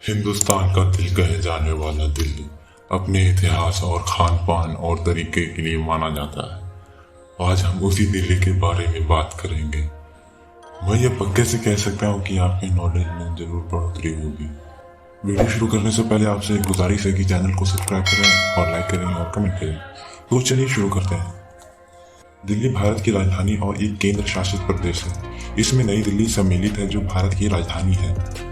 हिंदुस्तान का दिल कहे जाने वाला दिल्ली अपने इतिहास और खान पान और तरीके के लिए माना जाता है। आज हम उसी दिल्ली के बारे में बात करेंगे। मैं ये पक्के से कह सकता हूँ कि आपके नॉलेज में जरूर बढ़ोतरी होगी। वीडियो शुरू करने से पहले आपसे एक गुजारिश है कि चैनल को सब्सक्राइब करें और लाइक करें और कमेंट करें। तो चलिए शुरू करते हैं। दिल्ली भारत की राजधानी और एक केंद्र शासित प्रदेश है। इसमें नई दिल्ली सम्मिलित है जो भारत की राजधानी है।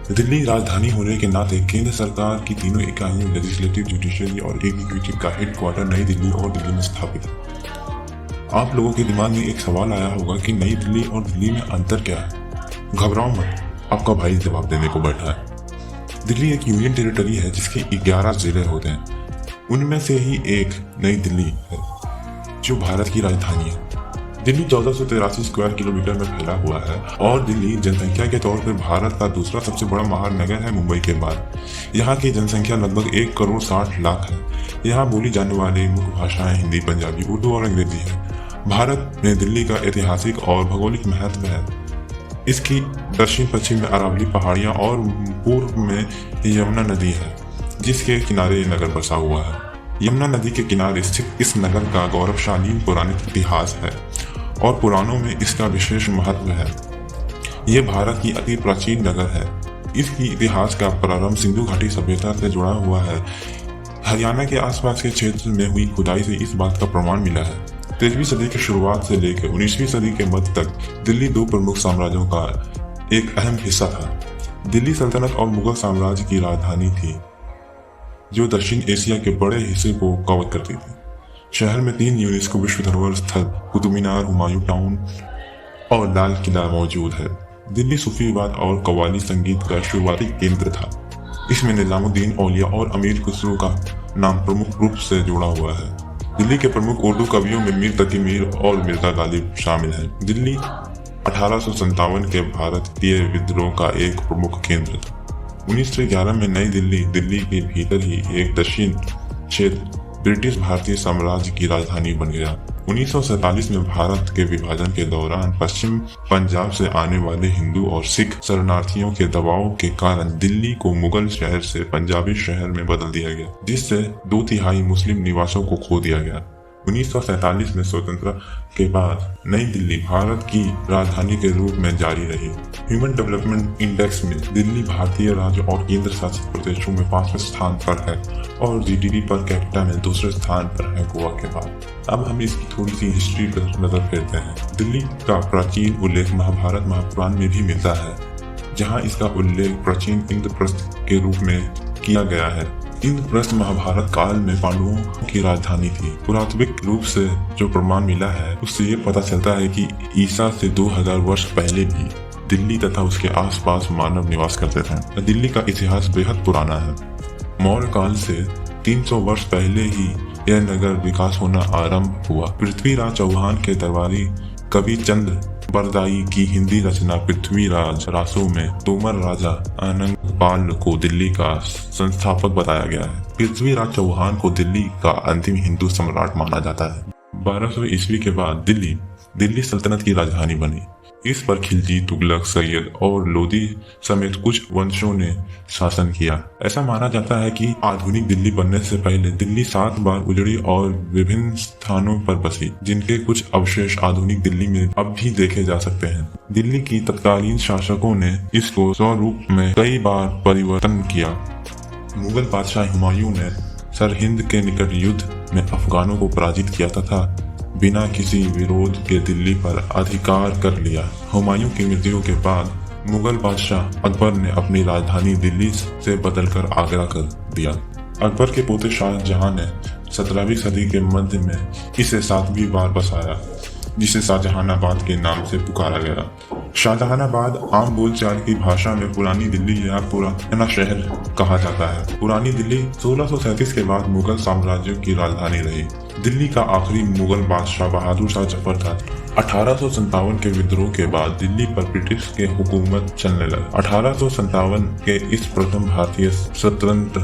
दिल्ली राजधानी होने के नाते केंद्र सरकार की तीनों इकाइयों लेजिस्लेटिव, जुडिशरी और एग्जीक्यूटिव का हेडक्वार्टर नई दिल्ली और दिल्ली में स्थापित है। आप लोगों के दिमाग में एक सवाल आया होगा कि नई दिल्ली और दिल्ली में अंतर क्या है। घबराओ मत, आपका भाई जवाब देने को बैठा है। दिल्ली एक यूनियन टेरिटरी है जिसके 11 जिले होते हैं। उनमें से ही एक नई दिल्ली है जो भारत की राजधानी है। दिल्ली 1483 स्क्वायर किलोमीटर में फैला हुआ है और दिल्ली जनसंख्या के तौर पर भारत का दूसरा सबसे बड़ा महानगर है मुंबई के बाद। यहाँ की जनसंख्या लगभग 1 करोड़ 60 लाख है। यहाँ बोली जाने वाली मुख्य भाषाएं हिंदी, पंजाबी, उर्दू और अंग्रेजी है। भारत में दिल्ली का ऐतिहासिक और भौगोलिक महत्व है। इसकी दक्षिण पश्चिम में अरावली पहाड़ियाँ और पूर्व में यमुना नदी है जिसके किनारे ये नगर बसा हुआ है। यमुना नदी के किनारे स्थित इस नगर का गौरवशाली पौराणिक इतिहास है और पुराणों में इसका विशेष महत्व है। ये भारत की अति प्राचीन नगर है। इसकी इतिहास का प्रारंभ सिंधु घाटी सभ्यता से जुड़ा हुआ है। हरियाणा के आसपास के क्षेत्र में हुई खुदाई से इस बात का प्रमाण मिला है। 13वीं सदी की शुरुआत से लेकर 19वीं सदी के मध्य तक दिल्ली 2 प्रमुख साम्राज्यों का एक अहम हिस्सा था। दिल्ली सल्तनत और मुगल साम्राज्य की राजधानी थी जो दक्षिण एशिया के बड़े हिस्से को कवर करती थी। शहर में 3 यूनेस्को विश्व धरोहर स्थल कुतुब मीनार, हुमायूं टाउन और लाल किला मौजूद है। दिल्ली सूफीवाद और कव्वाली संगीत का शुरुआती केंद्र था। इसमें निजामुद्दीन औलिया और अमीर खुसरो का नाम प्रमुख रूप से जुड़ा हुआ है। दिल्ली के प्रमुख उर्दू कवियों में मीर तकी मीर और मिर्जा गालिब शामिल हैं। दिल्ली 1857 के भारतीय विद्रोह का एक प्रमुख केंद्र था। 1911 में नई दिल्ली दिल्ली के भीतर ही एक दक्षिण क्षेत्र ब्रिटिश भारतीय साम्राज्य की राजधानी बन गया। 1947 में भारत के विभाजन के दौरान पश्चिम पंजाब से आने वाले हिंदू और सिख शरणार्थियों के दबाव के कारण दिल्ली को मुगल शहर से पंजाबी शहर में बदल दिया गया, जिससे 2/3 मुस्लिम निवासों को खो दिया गया। 1947 में स्वतंत्रता के बाद नई दिल्ली भारत की राजधानी के रूप में जारी रही। ह्यूमन डेवलपमेंट इंडेक्स में दिल्ली भारतीय राज्य और केंद्र शासित प्रदेशों में 5वें स्थान पर है और जीडीपी पर कैपिटा में दूसरे स्थान पर है गोवा के बाद। अब हम इसकी थोड़ी सी हिस्ट्री पर नजर फेरते हैं। दिल्ली का प्राचीन उल्लेख महाभारत महापुराण में भी मिलता है, जहाँ इसका उल्लेख प्राचीन इंद्रप्रस्थ के रूप में किया गया है। इंद्रप्रस्थ महाभारत काल में पांडवों की राजधानी थी। पुरातात्विक रूप से जो प्रमाण मिला है उससे ये पता चलता है कि ईसा से 2000 वर्ष पहले भी दिल्ली तथा उसके आसपास मानव निवास करते थे। दिल्ली का इतिहास बेहद पुराना है। मौर्य काल से 300 वर्ष पहले ही यह नगर विकास होना आरंभ हुआ। पृथ्वीराज चौहान के दरबारी कवि चंद्र बरदाई की हिंदी रचना पृथ्वीराज रासो में तोमर राजा अनंगपाल को दिल्ली का संस्थापक बताया गया है। पृथ्वीराज चौहान को दिल्ली का अंतिम हिंदू सम्राट माना जाता है। 1200 ईस्वी के बाद दिल्ली सल्तनत की राजधानी बनी। इस पर खिलजी, तुगलक, सैयद और लोदी समेत कुछ वंशों ने शासन किया। ऐसा माना जाता है कि आधुनिक दिल्ली बनने से पहले दिल्ली 7 बार उजड़ी और विभिन्न स्थानों पर बसी, जिनके कुछ अवशेष आधुनिक दिल्ली में अब भी देखे जा सकते हैं। दिल्ली की तत्कालीन शासकों ने इसको स्वरूप में कई बार परिवर्तन किया। मुगल बादशाह हुमायूं ने सरहिंद के निकट युद्ध में अफगानों को पराजित किया तथा बिना किसी विरोध के दिल्ली पर अधिकार कर लिया। हुमायूं की मृत्यु के बाद मुगल बादशाह अकबर ने अपनी राजधानी दिल्ली से बदलकर आगरा कर दिया। अकबर के पोते शाहजहां ने 17वीं सदी के मध्य में इसे 7वीं बार बसाया, जिसे शाहजहानाबाद के नाम से पुकारा गया। शाहजहानाबाद आम बोलचाल की भाषा में पुरानी दिल्ली या पुराना शहर कहा जाता है। पुरानी दिल्ली 1637 के बाद मुगल साम्राज्य की राजधानी रही। दिल्ली का आखिरी मुगल बादशाह बहादुर शाह जफर था। 1857 के विद्रोह के बाद दिल्ली पर ब्रिटिश के हुकूमत चलने लगी। 1857 के इस प्रथम भारतीय स्वतंत्र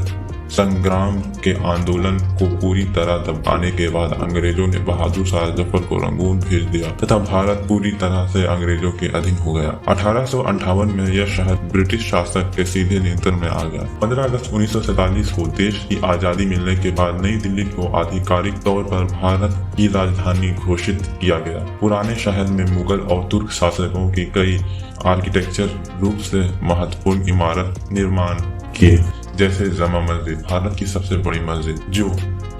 संग्राम के आंदोलन को पूरी तरह दबाने के बाद अंग्रेजों ने बहादुर शाह जफर को रंगून भेज दिया तथा भारत पूरी तरह से अंग्रेजों के अधीन हो गया। 1858 में यह शहर ब्रिटिश शासक के सीधे नियंत्रण में आ गया। 15 अगस्त 1947 को देश की आजादी मिलने के बाद नई दिल्ली को आधिकारिक तौर पर भारत की राजधानी घोषित किया गया। पुराने शहर में मुगल और तुर्क शासकों की कई आर्किटेक्चर रूप से महत्वपूर्ण इमारत निर्माण किए, जैसे जमा मस्जिद, भारत की सबसे बड़ी मस्जिद जो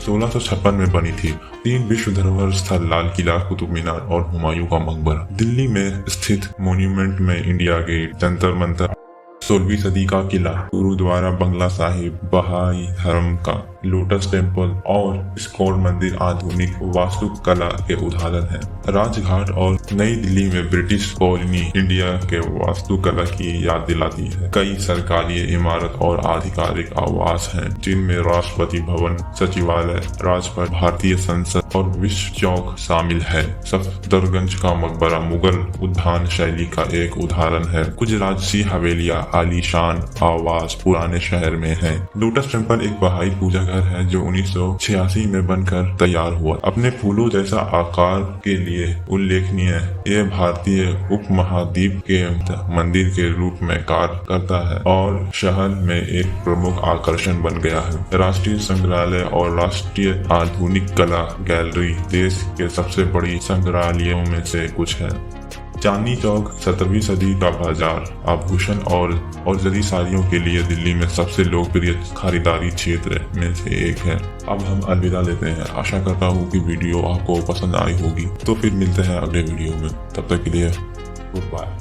1656 में बनी थी, 3 विश्व धरोहर स्थल लाल किला, कुतुब मीनार और हुमायूं का मकबरा। दिल्ली में स्थित मॉन्यूमेंट में इंडिया गेट, जंतर मंतर, 16वीं सदी का किला, गुरुद्वारा बंगला साहिब, बहाई धर्म का लोटस टेम्पल और स्कॉट मंदिर आधुनिक वास्तुकला के उदाहरण हैं। राजघाट और नई दिल्ली में ब्रिटिश कॉलोनी इंडिया के वास्तुकला की याद दिलाती है। कई सरकारी इमारत और आधिकारिक आवास हैं, जिनमें राष्ट्रपति भवन, सचिवालय, राजपथ, भारतीय संसद और विश्व चौक शामिल है। सफदरगंज का मकबरा मुगल उद्यान शैली का एक उदाहरण है। कुछ राजसी हवेलियां आलीशान आवास पुराने शहर में है। लोटस टेम्पल एक बहाई पूजा घर है जो 1986 में बनकर तैयार हुआ। अपने फूलों जैसा आकार के लिए उल्लेखनीय, यह भारतीय उपमहाद्वीप के मंदिर के रूप में कार्य करता है और शहर में एक प्रमुख आकर्षण बन गया है। राष्ट्रीय संग्रहालय और राष्ट्रीय आधुनिक कला गैलरी देश के सबसे बड़ी संग्रहालयों में से कुछ है। चांदनी चौक 17वीं सदी का बाजार, आभूषण और जरी साड़ियों के लिए दिल्ली में सबसे लोकप्रिय खरीदारी क्षेत्र में से एक है। अब हम अलविदा लेते हैं। आशा करता हूँ कि वीडियो आपको पसंद आई होगी। तो फिर मिलते हैं अगले वीडियो में। तब तक के लिए गुड बाय।